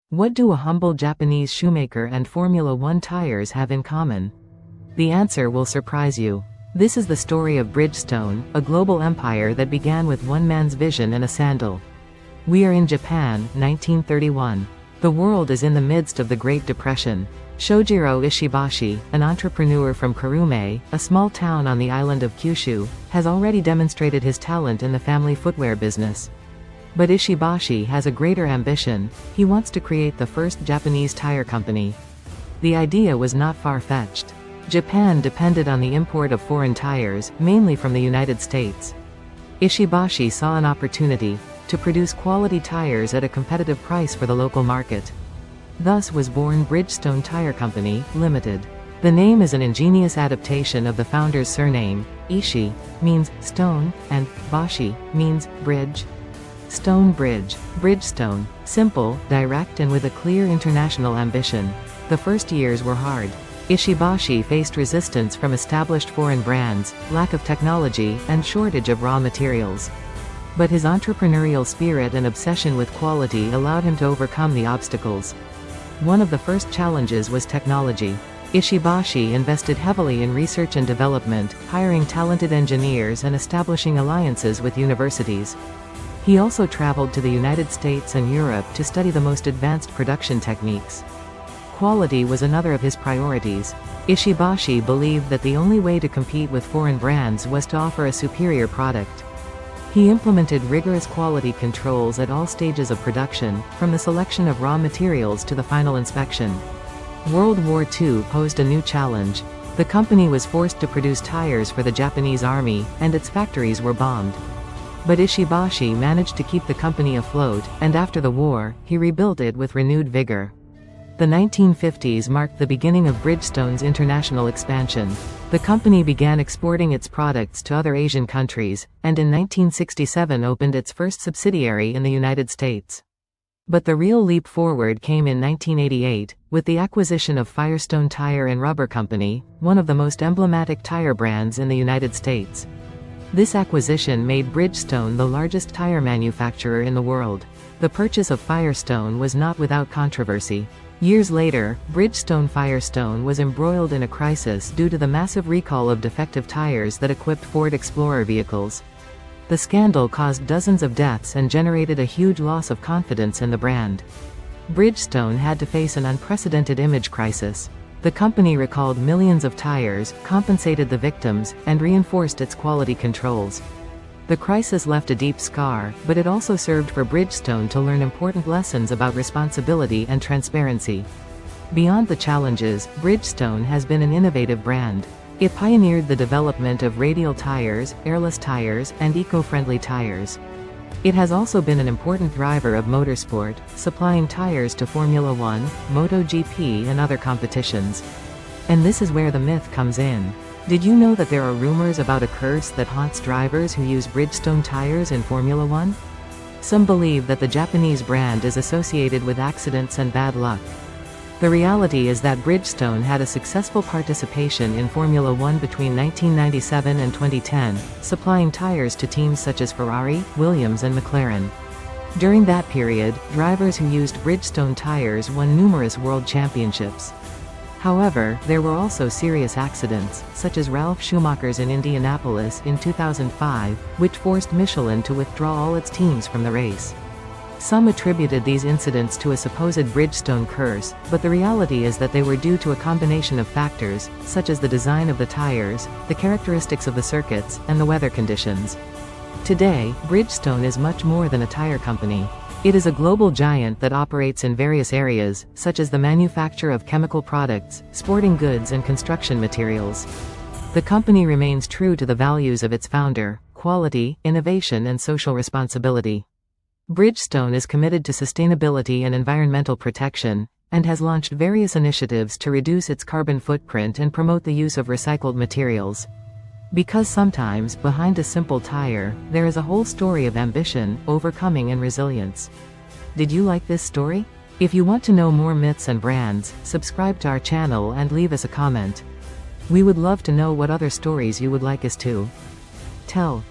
What do a humble Japanese shoemaker and Formula One tires have in common? The answer will surprise you. This is the story of Bridgestone, a global empire that began with one man's vision and a sandal. We are in Japan, 1931. The world is in the midst of the Great Depression. Shojiro Ishibashi, an entrepreneur from Kurume, a small town on the island of Kyushu, has already demonstrated his talent in the family footwear business. But Ishibashi has a greater ambition. He wants to create the first Japanese tire company. The idea was not far-fetched. Japan depended on the import of foreign tires, mainly from the United States. Ishibashi saw an opportunity to produce quality tires at a competitive price for the local market. Thus was born Bridgestone Tire Company, Limited. The name is an ingenious adaptation of the founder's surname. Ishi means stone, and bashi means bridge. Stone Bridge. Bridgestone. Simple, direct and with a clear international ambition. The first years were hard. Ishibashi faced resistance from established foreign brands, lack of technology, and shortage of raw materials. But his entrepreneurial spirit and obsession with quality allowed him to overcome the obstacles. One of the first challenges was technology. Ishibashi invested heavily in research and development, hiring talented engineers and establishing alliances with universities. He also traveled to the United States and Europe to study the most advanced production techniques. Quality was another of his priorities. Ishibashi believed that the only way to compete with foreign brands was to offer a superior product. He implemented rigorous quality controls at all stages of production, from the selection of raw materials to the final inspection. World War II posed a new challenge. The company was forced to produce tires for the Japanese army, and its factories were bombed. But Ishibashi managed to keep the company afloat, and after the war, he rebuilt it with renewed vigor. The 1950s marked the beginning of Bridgestone's international expansion. The company began exporting its products to other Asian countries, and in 1967 opened its first subsidiary in the United States. But the real leap forward came in 1988, with the acquisition of Firestone Tire and Rubber Company, one of the most emblematic tire brands in the United States. This acquisition made Bridgestone the largest tire manufacturer in the world. The purchase of Firestone was not without controversy. Years later, Bridgestone Firestone was embroiled in a crisis due to the massive recall of defective tires that equipped Ford Explorer vehicles. The scandal caused dozens of deaths and generated a huge loss of confidence in the brand. Bridgestone had to face an unprecedented image crisis. The company recalled millions of tires, compensated the victims, and reinforced its quality controls. The crisis left a deep scar, but it also served for Bridgestone to learn important lessons about responsibility and transparency. Beyond the challenges, Bridgestone has been an innovative brand. It pioneered the development of radial tires, airless tires, and eco-friendly tires. It has also been an important driver of motorsport, supplying tires to Formula One, MotoGP and other competitions. And this is where the myth comes in. Did you know that there are rumors about a curse that haunts drivers who use Bridgestone tires in Formula One? Some believe that the Japanese brand is associated with accidents and bad luck. The reality is that Bridgestone had a successful participation in Formula One between 1997 and 2010, supplying tires to teams such as Ferrari, Williams and McLaren. During that period, drivers who used Bridgestone tires won numerous world championships. However, there were also serious accidents, such as Ralf Schumacher's in Indianapolis in 2005, which forced Michelin to withdraw all its teams from the race. Some attributed these incidents to a supposed Bridgestone curse, but the reality is that they were due to a combination of factors, such as the design of the tires, the characteristics of the circuits, and the weather conditions. Today, Bridgestone is much more than a tire company. It is a global giant that operates in various areas, such as the manufacture of chemical products, sporting goods and construction materials. The company remains true to the values of its founder: quality, innovation and social responsibility. Bridgestone is committed to sustainability and environmental protection, and has launched various initiatives to reduce its carbon footprint and promote the use of recycled materials. Because sometimes, behind a simple tire, there is a whole story of ambition, overcoming and resilience. Did you like this story? If you want to know more myths and brands, subscribe to our channel and leave us a comment. We would love to know what other stories you would like us to tell.